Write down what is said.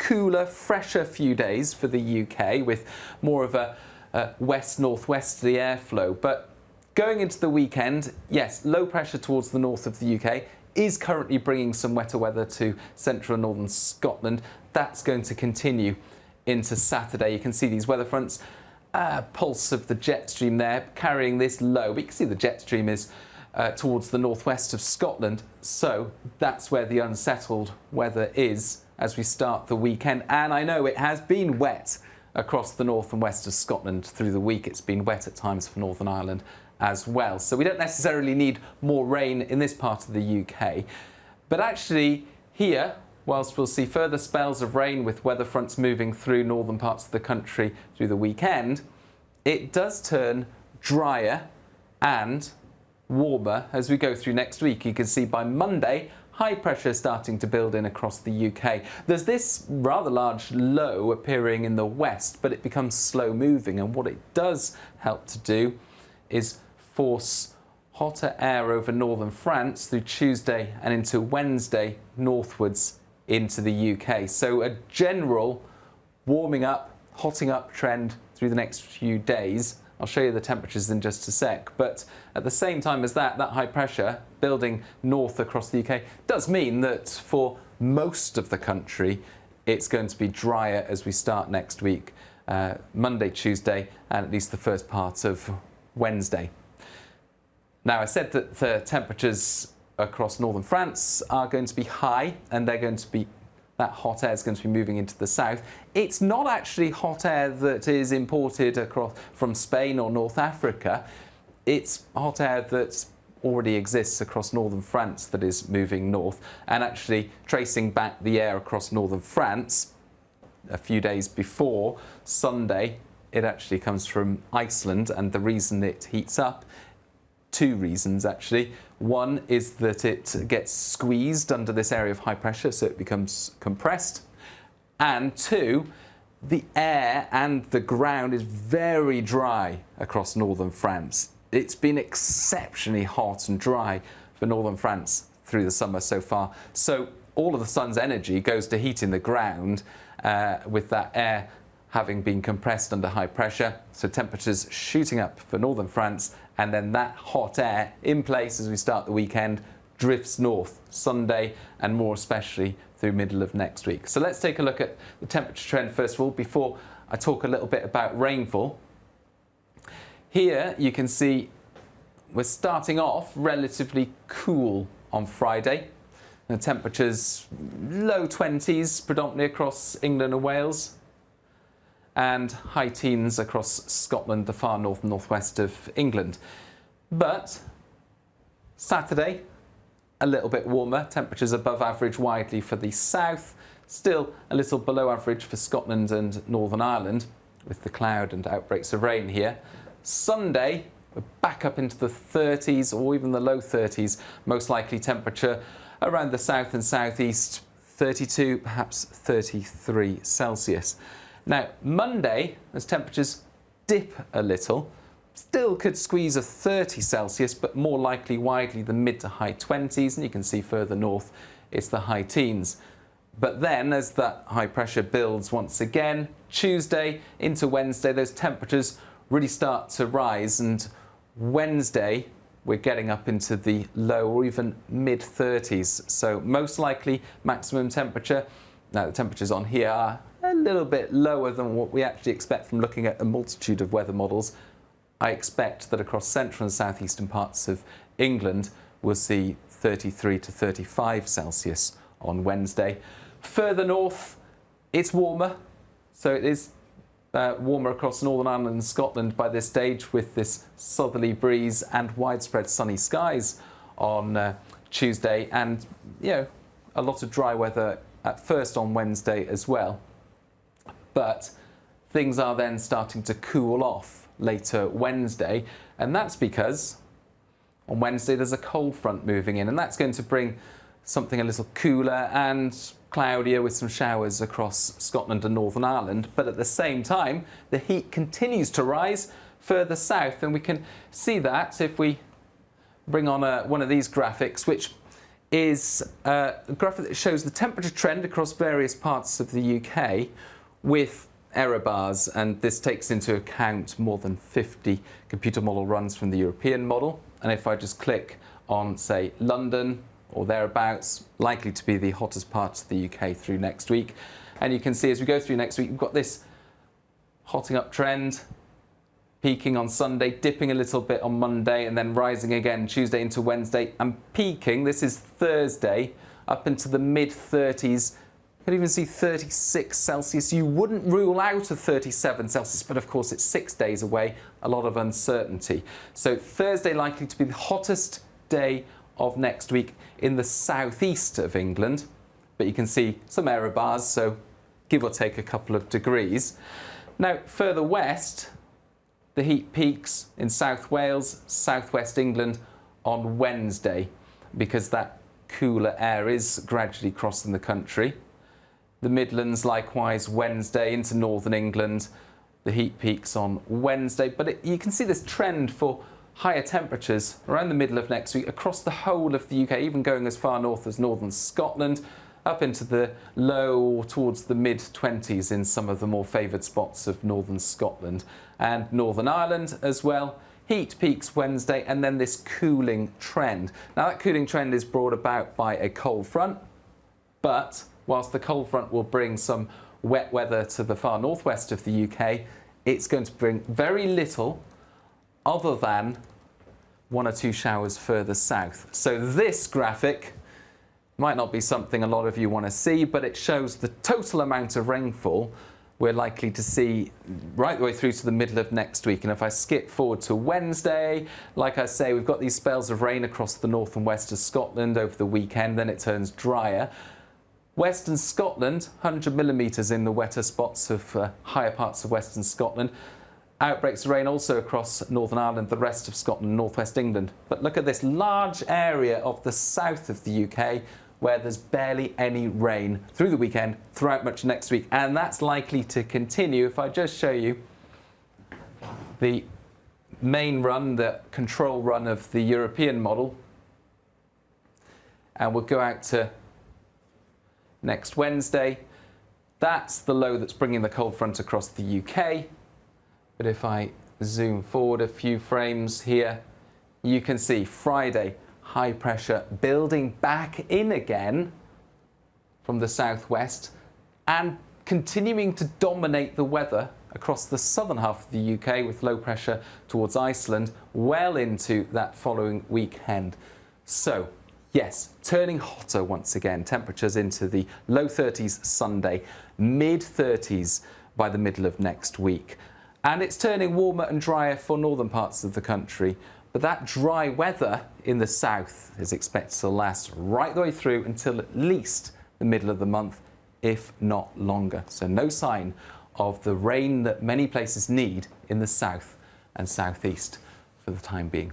cooler, fresher few days for the UK with more of a west-northwesterly airflow. But going into the weekend, yes, low pressure towards the north of the UK is currently bringing some wetter weather to central and northern Scotland. That's going to continue into Saturday. You can see these weather fronts, pulse of the jet stream there carrying this low. But you can see the jet stream is towards the northwest of Scotland, so that's where the unsettled weather is as we start the weekend. And I know it has been wet across the north and west of Scotland through the week. It's been wet at times for Northern Ireland as well, so we don't necessarily need more rain in this part of the UK. But actually here, whilst we'll see further spells of rain with weather fronts moving through northern parts of the country through the weekend, it does turn drier and warmer as we go through next week. You can see by Monday, high pressure starting to build in across the UK. There's this rather large low appearing in the west, but it becomes slow moving, and what it does help to do is force hotter air over northern France through Tuesday and into Wednesday northwards into the UK. So a general warming up, hotting up trend through the next few days. I'll show you the temperatures in just a sec, but at the same time as that high pressure building north across the UK does mean that for most of the country it's going to be drier as we start next week, Monday, Tuesday, and at least the first part of Wednesday. Now, I said that the temperatures across northern France are going to be high, and they're going to be that hot air is going to be moving into the south. It's not actually hot air that is imported across from Spain or North Africa. It's hot air that already exists across northern France that is moving north, and actually tracing back the air across northern France a few days before Sunday, it actually comes from Iceland, and the reason it heats up, two reasons actually. One is that it gets squeezed under this area of high pressure, so it becomes compressed. And two, the air and the ground is very dry across northern France. It's been exceptionally hot and dry for northern France through the summer so far. So all of the sun's energy goes to heating the ground with that air having been compressed under high pressure. So temperatures shooting up for northern France, and then that hot air in place as we start the weekend drifts north Sunday and more especially through middle of next week. So let's take a look at the temperature trend first of all before I talk a little bit about rainfall. Here you can see we're starting off relatively cool on Friday. The temperatures low 20s predominantly across England and Wales, and high teens across Scotland, the far north and northwest of England. But Saturday, a little bit warmer, temperatures above average widely for the south, still a little below average for Scotland and Northern Ireland, with the cloud and outbreaks of rain here. Sunday, we're back up into the 30s or even the low 30s, most likely temperature around the south and southeast, 32, perhaps 33 Celsius. Now, Monday, as temperatures dip a little, still could squeeze a 30 Celsius, but more likely widely the mid to high 20s, and you can see further north, it's the high teens. But then, as that high pressure builds once again, Tuesday into Wednesday, those temperatures really start to rise, and Wednesday, we're getting up into the low or even mid 30s. So most likely maximum temperature, now the temperatures on here are a little bit lower than what we actually expect from looking at a multitude of weather models. I expect that across central and southeastern parts of England we'll see 33 to 35 Celsius on Wednesday. Further north it's warmer, so it is warmer across Northern Ireland and Scotland by this stage, with this southerly breeze and widespread sunny skies on Tuesday, and a lot of dry weather at first on Wednesday as well. But things are then starting to cool off later Wednesday, and that's because on Wednesday there's a cold front moving in, and that's going to bring something a little cooler and cloudier with some showers across Scotland and Northern Ireland. But at the same time, the heat continues to rise further south, and we can see that if we bring on one of these graphics, which is a graphic that shows the temperature trend across various parts of the UK with error bars, and this takes into account more than 50 computer model runs from the European model. And if I just click on, say, London or thereabouts, likely to be the hottest part of the UK through next week. And you can see as we go through next week, we've got this hotting up trend, peaking on Sunday, dipping a little bit on Monday, and then rising again Tuesday into Wednesday, and peaking, this is Thursday, up into the mid-30s. You could even see 36 Celsius. You wouldn't rule out a 37 Celsius, but of course it's 6 days away, a lot of uncertainty. So Thursday likely to be the hottest day of next week in the southeast of England, but you can see some error bars, so give or take a couple of degrees. Now further west, the heat peaks in South Wales, southwest England on Wednesday, because that cooler air is gradually crossing the country. The Midlands likewise Wednesday into northern England, the heat peaks on Wednesday, but you can see this trend for higher temperatures around the middle of next week across the whole of the UK, even going as far north as northern Scotland, up into the low towards the mid-20s in some of the more favoured spots of northern Scotland and Northern Ireland as well. Heat peaks Wednesday, and then this cooling trend. Now that cooling trend is brought about by a cold front, but whilst the cold front will bring some wet weather to the far northwest of the UK, it's going to bring very little other than 1 or 2 showers further south. So this graphic might not be something a lot of you want to see, but it shows the total amount of rainfall we're likely to see right the way through to the middle of next week. And if I skip forward to Wednesday, like I say, we've got these spells of rain across the north and west of Scotland over the weekend, then it turns drier. Western Scotland, 100 millimetres in the wetter spots of higher parts of Western Scotland. Outbreaks of rain also across Northern Ireland, the rest of Scotland, northwest England. But look at this large area of the south of the UK where there's barely any rain through the weekend, throughout much next week. And that's likely to continue. If I just show you the main run, the control run of the European model, and we'll go out to next Wednesday. That's the low that's bringing the cold front across the UK. But if I zoom forward a few frames here, you can see Friday, high pressure building back in again from the southwest and continuing to dominate the weather across the southern half of the UK with low pressure towards Iceland well into that following weekend. So yes, turning hotter once again, temperatures into the low 30s Sunday, mid 30s by the middle of next week. And it's turning warmer and drier for northern parts of the country. But that dry weather in the south is expected to last right the way through until at least the middle of the month, if not longer. So no sign of the rain that many places need in the south and southeast for the time being.